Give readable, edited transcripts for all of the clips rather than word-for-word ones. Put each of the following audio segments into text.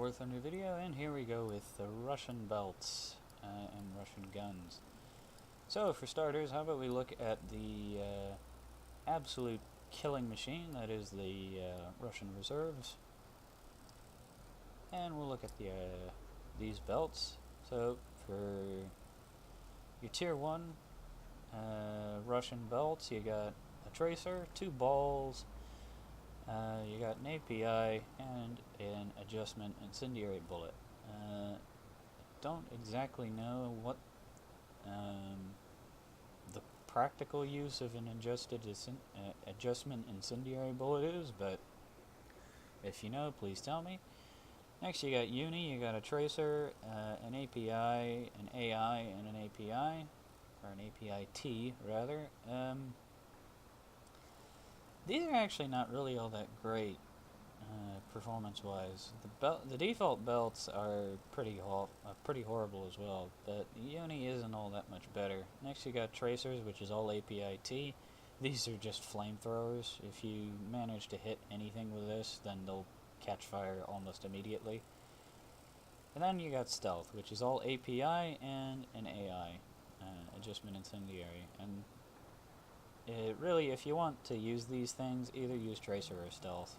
War Thunder video, and here we go with the Russian belts and Russian guns. So, for starters, how about we look at the absolute killing machine that is the Russian reserves, and we'll look at the these belts. So, for your Tier 1 Russian belts, you got a tracer, 2 balls, you got an API, and an adjustment incendiary bullet. Don't exactly know what the practical use of an adjustment incendiary bullet is, but if you know, please tell me. Next, you got Uni, you got a tracer, an API, an AI, and an API, or an API-T, rather. These are actually not really all that great performance-wise. The default belts are pretty horrible as well, but the Uni isn't all that much better. Next, you got tracers, which is all API-T. These are just flamethrowers. If you manage to hit anything with this, then they'll catch fire almost immediately. And then you got stealth, which is all API and an AI, adjustment incendiary. And really, if you want to use these things, either use tracer or stealth.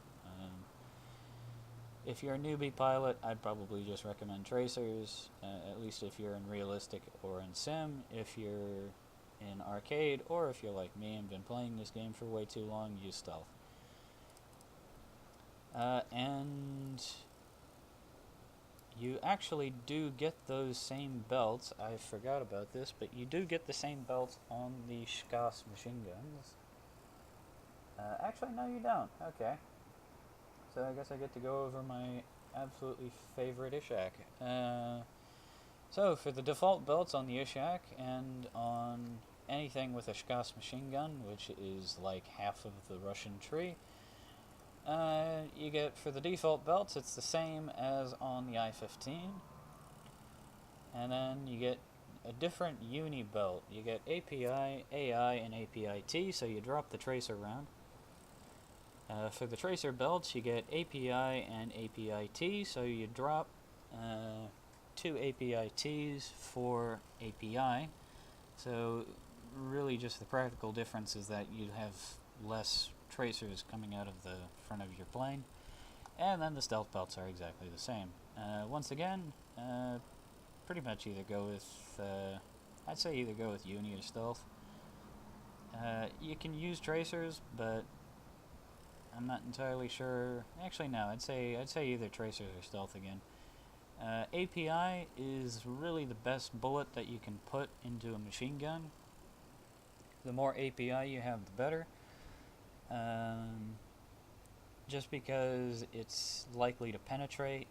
If you're a newbie pilot, I'd probably just recommend tracers, at least if you're in realistic or in sim. If you're in arcade, or if you're like me and been playing this game for way too long, use stealth. And you actually do get those same belts. I forgot about this, but you do get the same belts on the SCAS machine guns. Actually, no, you don't. Okay. So I guess I get to go over my absolutely favorite Ishak. So for the default belts on the Ishak and on anything with a SCAS machine gun, which is like half of the Russian tree, you get, for the default belts, it's the same as on the I-15. And then you get a different Uni belt. You get API, AI, and API-T, so you drop the tracer round. For the tracer belts, you get API and API-T, so you drop 2 API-Ts for API. So really just the practical difference is that you have less tracers coming out of the front of your plane. And then the stealth belts are exactly the same. Once again, pretty much either go with, I'd say either go with Uni or stealth. You can use tracers, but I'm not entirely sure. Actually, no. I'd say either tracers or stealth again. API is really the best bullet that you can put into a machine gun. The more API you have, the better. Just because it's likely to penetrate,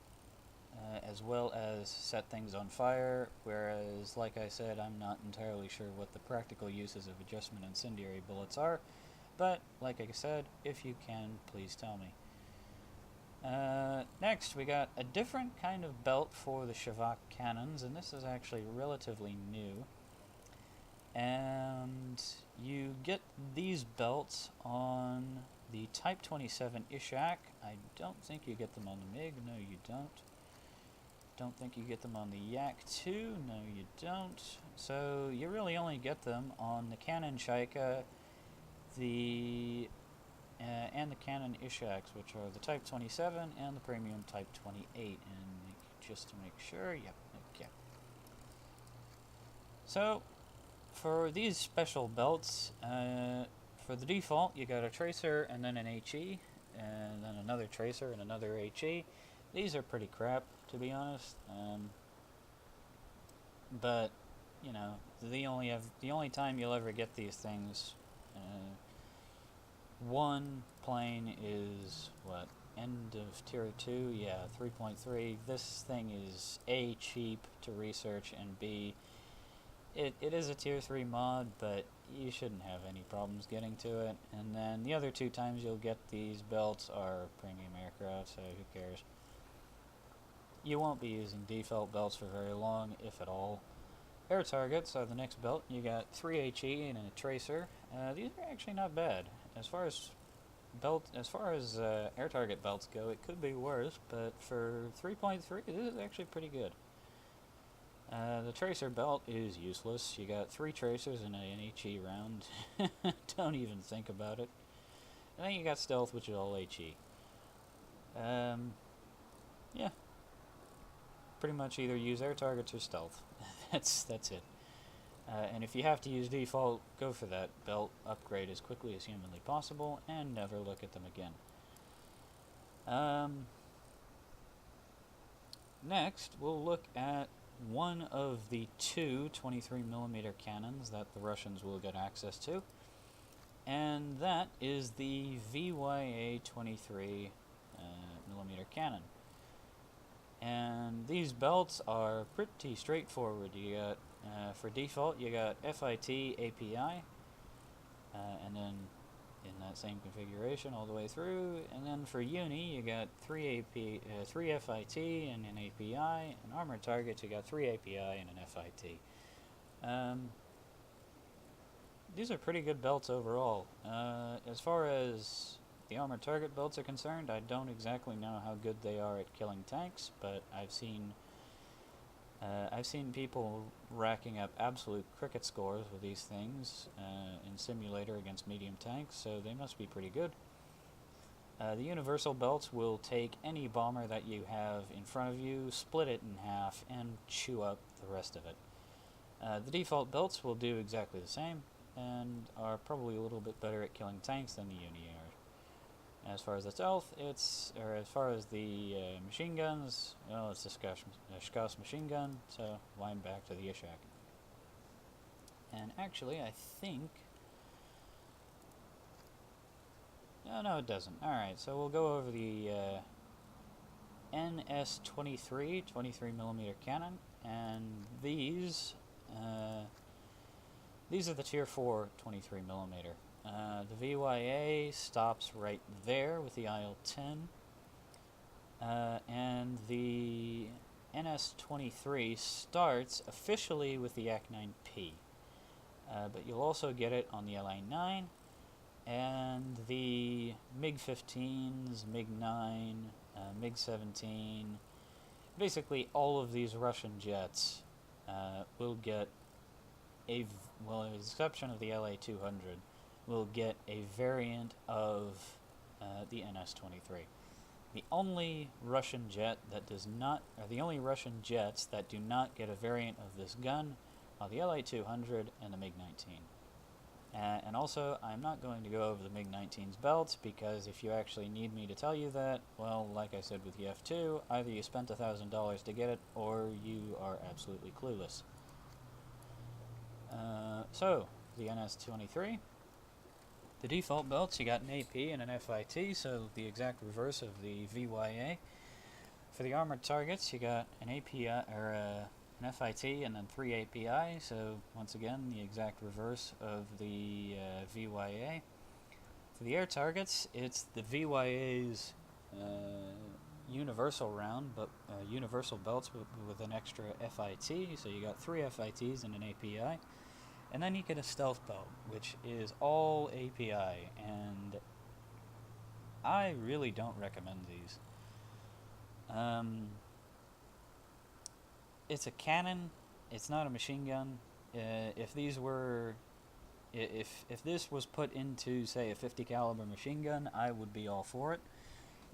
as well as set things on fire. Whereas, like I said, I'm not entirely sure what the practical uses of adjustment incendiary bullets are. But, like I said, if you can, please tell me. Next, we got a different kind of belt for the Shavak cannons, and this is actually relatively new. And you get these belts on the Type 27 Ishak. I don't think you get them on the MiG. No, you don't. Don't think you get them on the Yak-2. No, you don't. So you really only get them on the Canon Shaika, and the Canon Ishaks, which are the Type 27 and the Premium Type 28. And just to make sure, yep, okay. So, for these special belts, for the default, you got a tracer and then an HE, and then another tracer and another HE. These are pretty crap, to be honest. But you know, the only time you'll ever get these things. One plane is what, end of tier 2, yeah, 3.3. This thing is A, cheap to research, and B, it is a tier 3 mod, but you shouldn't have any problems getting to it. And then the other 2 times you'll get these belts are premium aircraft, so who cares. You won't be using default belts for very long, if at all. Air targets are the next belt. You got 3 HE and a tracer. These are actually not bad. As far as belt, as far as air target belts go, it could be worse, but for 3.3, this is actually pretty good. The tracer belt is useless. You got 3 tracers in an HE round. Don't even think about it. And then you got stealth, which is all HE. Yeah. Pretty much either use air targets or stealth. that's it. And if you have to use default, go for that belt upgrade as quickly as humanly possible, and never look at them again. Next, we'll look at one of the 2 23mm cannons that the Russians will get access to, and that is the VYA 23mm cannon. And these belts are pretty straightforward. You got, for default, you got FIT API, and then in that same configuration all the way through. And then for Uni, you got 3 FIT and an API. And armored targets, you got 3 API and an FIT. These are pretty good belts overall. As far as the armored target belts are concerned, I don't exactly know how good they are at killing tanks, but I've seen people racking up absolute cricket scores with these things in simulator against medium tanks, so they must be pretty good. The universal belts will take any bomber that you have in front of you, split it in half, and chew up the rest of it. The default belts will do exactly the same, and are probably a little bit better at killing tanks than the Uni are. As far as the stealth, as far as the machine guns, well, it's a Shkas machine gun, so line back to the Ishak. And actually, I think... No, it doesn't. Alright, so we'll go over the NS-23 23mm cannon, and these are the Tier 4 23mm. The VYA stops right there with the IL-10, and the NS-23 starts officially with the Ak-9P, but you'll also get it on the LA-9, and the MiG-15s, MiG-9, MiG-17, basically all of these Russian jets will get with the exception of the LA-200, will get a variant of the NS-23. The only Russian jet that does not, or the only Russian jets that do not get a variant of this gun are the LA-200 and the MiG-19. And also, I'm not going to go over the MiG-19's belts, because if you actually need me to tell you that, well, like I said with the F2, either you spent $1,000 to get it, or you are absolutely clueless. So, the NS-23. The default belts, you got an AP and an FIT, so the exact reverse of the VYA. For the armored targets, you got an API, or an FIT and then 3 API, so once again, the exact reverse of the VYA. For the air targets, it's the VYA's universal round, but universal belts with an extra FIT, so you got 3 FITs and an API. And then you get a stealth belt, which is all API, and I really don't recommend these. It's a cannon, it's not a machine gun. If this was put into, say, a 50 caliber machine gun, I would be all for it.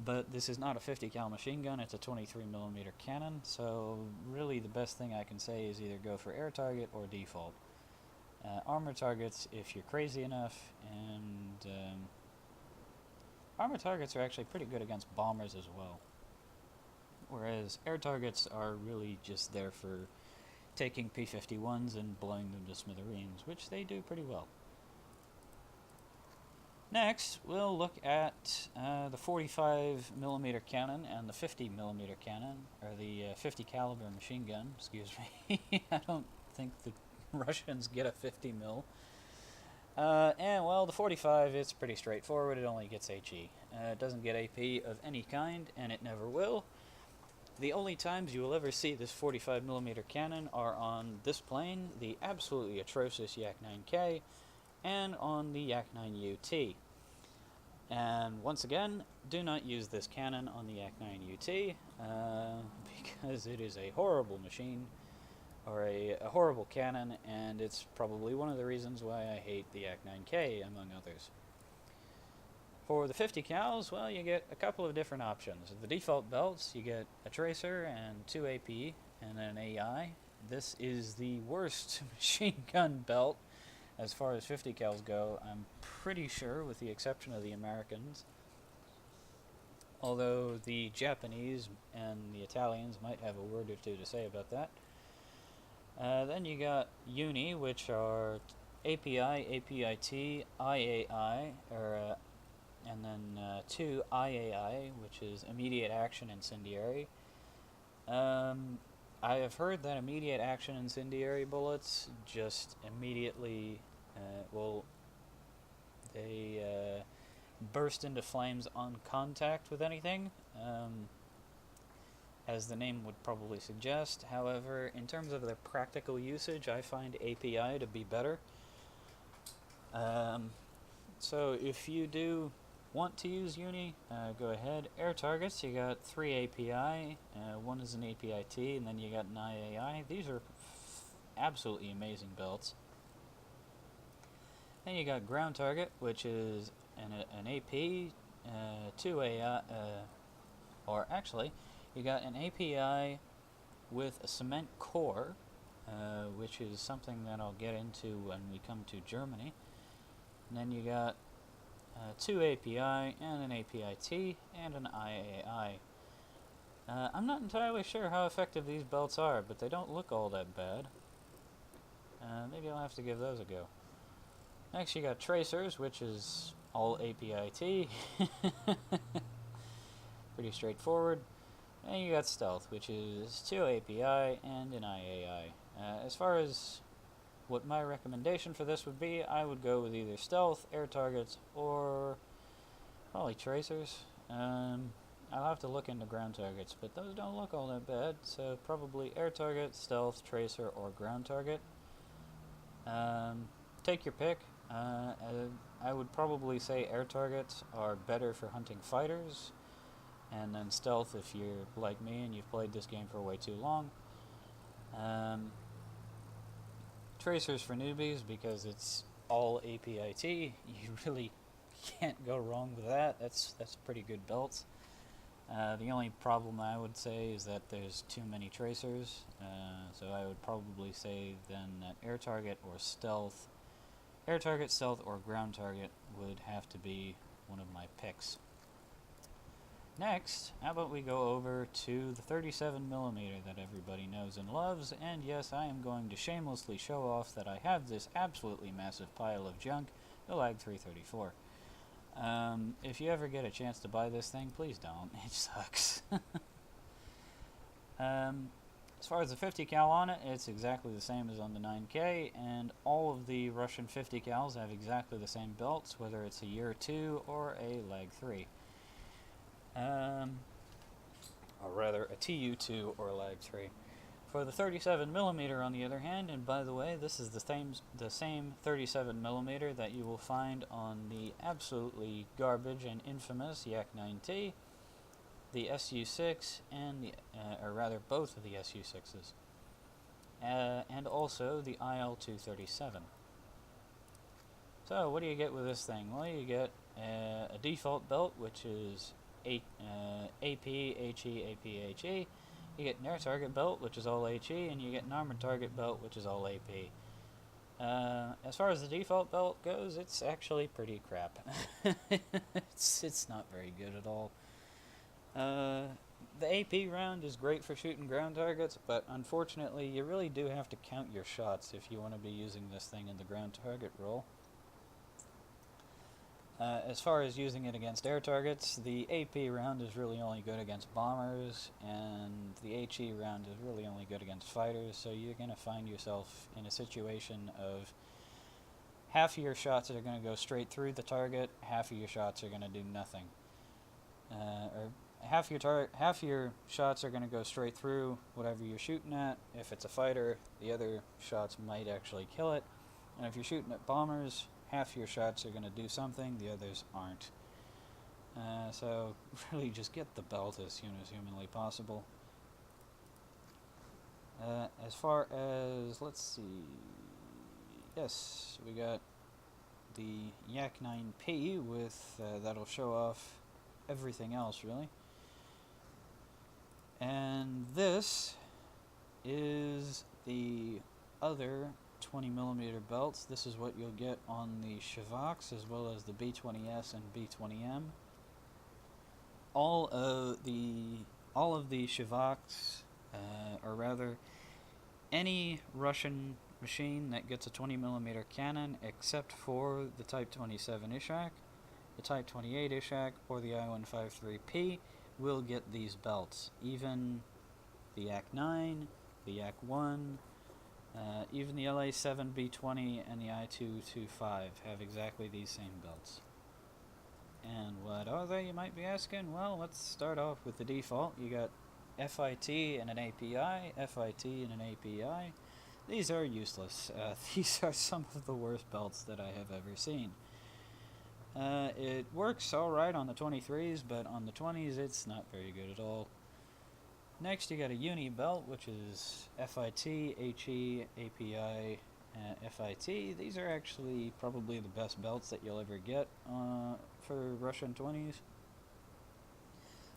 But this is not a 50 cal machine gun, it's a 23mm cannon, so really the best thing I can say is either go for air target or default. Armor targets, if you're crazy enough, and armor targets are actually pretty good against bombers as well. Whereas air targets are really just there for taking P-51s and blowing them to smithereens, which they do pretty well. Next, we'll look at the 45mm cannon and the 50mm cannon, or the 50 caliber machine gun, excuse me. I don't think the Russians get a 50 mil. And well, the 45, it's pretty straightforward. It only gets HE. It doesn't get AP of any kind, and it never will. The only times you will ever see this 45mm cannon are on this plane, the absolutely atrocious Yak-9K, and on the Yak-9 UT. And once again, do not use this cannon on the Yak-9 UT, because it is a horrible machine, or a horrible cannon, and it's probably one of the reasons why I hate the Yak-9K, among others. For the 50 cals, well, you get a couple of different options. The default belts, you get a tracer and 2 AP and an AI. This is the worst machine gun belt as far as 50 cals go, I'm pretty sure, with the exception of the Americans. Although the Japanese and the Italians might have a word or two to say about that. Then you got Uni, which are API, APIT, IAI, and then 2 IAI, which is Immediate Action Incendiary. I have heard that immediate action incendiary bullets just immediately, they burst into flames on contact with anything, as the name would probably suggest. However, in terms of their practical usage, I find API to be better. So if you do want to use Uni, go ahead. Air targets, you got 3 API, one is an APIT, and then you got an IAI. These are absolutely amazing belts. Then you got ground target, which is an AP, 2 AI, or actually, you got an API with a cement core, which is something that I'll get into when we come to Germany. And then you got 2 API and an APIT and an IAI. I'm not entirely sure how effective these belts are, but they don't look all that bad. Maybe I'll have to give those a go. Next you got tracers, which is all APIT. Pretty straightforward. And you got stealth, which is 2 API and an IAI. As far as what my recommendation for this would be, I would go with either stealth, air targets, or probably tracers. I'll have to look into ground targets, but those don't look all that bad, so probably air target, stealth, tracer, or ground target. Take your pick. I would probably say air targets are better for hunting fighters, and then stealth if you're like me and you've played this game for way too long. Tracers for newbies, because it's all APIT. You really can't go wrong with that. That's pretty good belts. The only problem I would say is that there's too many tracers, so I would probably say then that air target, stealth, or ground target would have to be one of my picks. Next, how about we go over to the 37mm that everybody knows and loves, and yes, I am going to shamelessly show off that I have this absolutely massive pile of junk, the Lag 334. If you ever get a chance to buy this thing, please don't. It sucks. As far as the 50 cal on it, it's exactly the same as on the 9K, and all of the Russian 50 cals have exactly the same belts, whether it's a Year 2 or a Lag 3. Or rather, a TU2 or a Lag 3. For the 37mm, on the other hand, and by the way, this is the same 37mm that you will find on the absolutely garbage and infamous Yak-9T, the SU6, and or rather both of the SU6s, and also the IL-237. So, what do you get with this thing? Well, you get a default belt, which is AP, HE, AP, HE. You get an air target belt, which is all HE, and you get an armored target belt, which is all AP. As far as the default belt goes, it's actually pretty crap. It's not very good at all. The AP round is great for shooting ground targets, but unfortunately you really do have to count your shots if you want to be using this thing in the ground target role. As far as using it against air targets, the AP round is really only good against bombers, and the HE round is really only good against fighters, so you're going to find yourself in a situation of half of your shots are going to go straight through the target, half of your shots are going to do nothing. Or half your shots are going to go straight through whatever you're shooting at. If it's a fighter, the other shots might actually kill it, and if you're shooting at bombers, half your shots are going to do something, the others aren't. So really just get the belt as soon as humanly possible. As far as, let's see, yes, we got the Yak 9P with, that'll show off everything else really. And this is the other 20mm belts. This is what you'll get on the Shivox as well as the B20S and B20M. All of the Shivox, or rather, any Russian machine that gets a 20mm cannon except for the Type 27 Ishak, the Type 28 Ishak, or the I-153P will get these belts. Even the Yak-9, the Yak-1, even the LA-7 B-20 and the I-225 have exactly these same belts. And what are they, you might be asking? Well, let's start off with the default. You got FIT and an API, FIT and an API. These are useless. These are some of the worst belts that I have ever seen. It works alright on the 23s, but on the 20s it's not very good at all. Next you got a uni belt, which is FIT, HE, API, FIT. These are actually probably the best belts that you'll ever get for Russian 20s.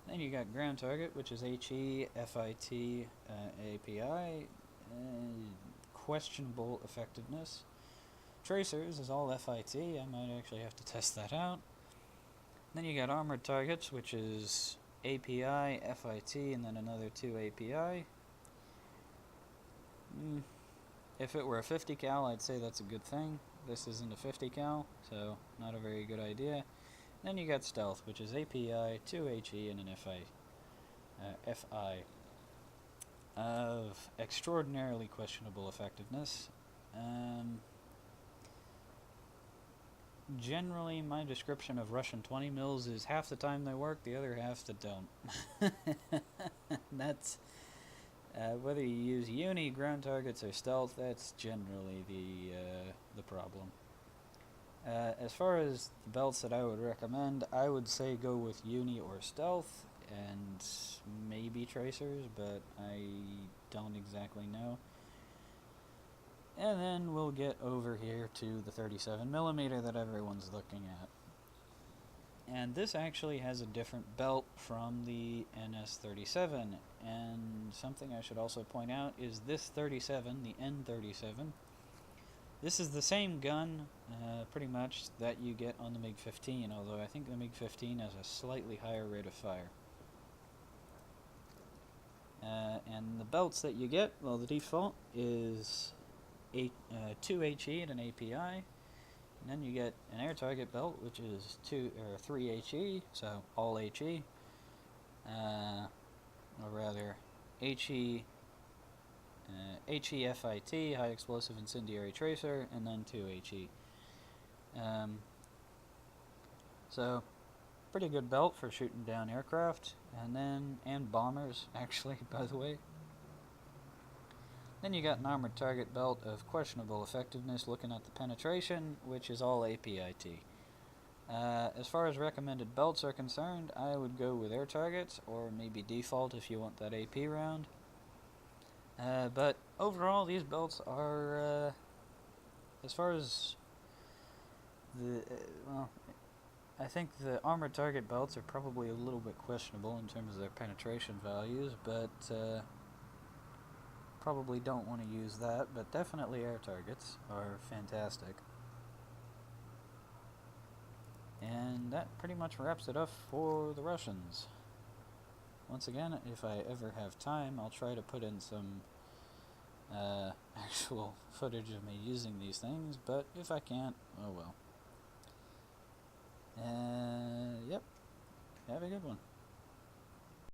Then you got ground target, which is HE, FIT, API, questionable effectiveness. Tracers is all FIT. I might actually have to test that out. Then you got armored targets, which is API, FIT, and then another 2 API. If it were a 50 cal, I'd say that's a good thing. This isn't a 50 cal, so not a very good idea. Then you got stealth, which is API, 2 HE, and an FI. Of extraordinarily questionable effectiveness. Generally, my description of Russian 20 mils is half the time they work, the other half that don't. That's whether you use uni, ground targets, or stealth. That's generally the problem. As far as the belts that I would recommend, I would say go with uni or stealth, and maybe tracers, but I don't exactly know. And then we'll get over here to the 37mm that everyone's looking at. And this actually has a different belt from the NS37, and something I should also point out is this 37, the N37, this is the same gun, pretty much, that you get on the MiG-15, although I think the MiG-15 has a slightly higher rate of fire. And the belts that you get, well, the default is 2 HE and an API, and then you get an air target belt, which is 3 HE, so all HE, or rather HE, HE FIT, high explosive incendiary tracer, and then 2 HE. So pretty good belt for shooting down aircraft, and bombers, actually, by the way. Then you got an armored target belt of questionable effectiveness, looking at the penetration, which is all APIT. As far as recommended belts are concerned, I would go with air targets, or maybe default if you want that AP round. But overall, these belts are, as far as well, I think the armored target belts are probably a little bit questionable in terms of their penetration values, but probably don't want to use that, but definitely air targets are fantastic. And that pretty much wraps it up for the Russians. Once again, if I ever have time, I'll try to put in some actual footage of me using these things, but if I can't, oh well. Yep. Have a good one.